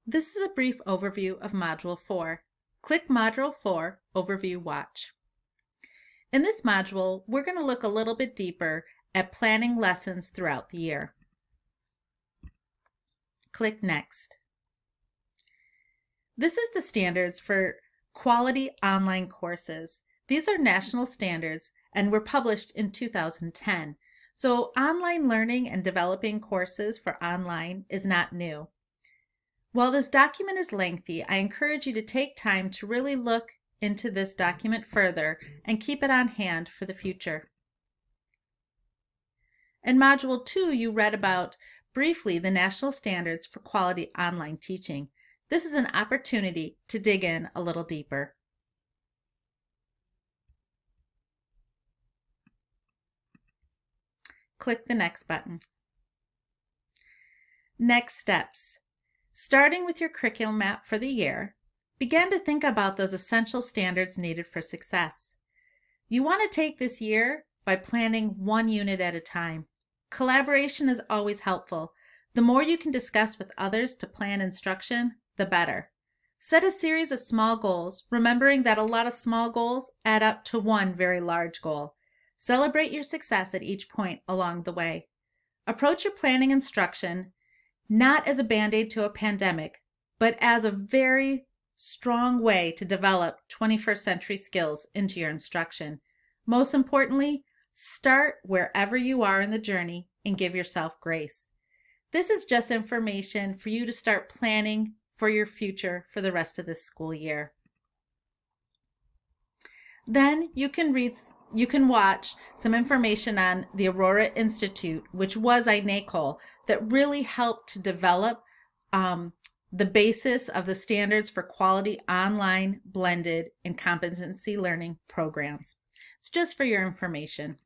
This is a brief overview of Module 4. Click Module 4, Overview Watch. In this module, we're going to look a little bit deeper at planning lessons throughout the year. Click Next. This is the standards for quality online courses. These are national standards and were published in 2010. So online learning and developing courses for online is not new. While this document is lengthy, I encourage you to take time to really look into this document further and keep it on hand for the future. In Module 2, you read about briefly the national standards for quality online teaching. This is an opportunity to dig in a little deeper. Click the Next button. Next steps. Starting with your curriculum map for the year, begin to think about those essential standards needed for success. You want to take this year by planning one unit at a time. Collaboration is always helpful. The more you can discuss with others to plan instruction, the better. Set a series of small goals, remembering that a lot of small goals add up to one very large goal. Celebrate your success at each point along the way. Approach your planning instruction not as a band-aid to a pandemic, but as a very strong way to develop 21st century skills into your instruction. Most importantly, start wherever you are in the journey and give yourself grace. This is just information for you to start planning for your future for the rest of this school year. Then you can watch some information on the Aurora Institute, which was INACOL, that really helped to develop the basis of the standards for quality online, blended, and competency learning programs. It's just for your information.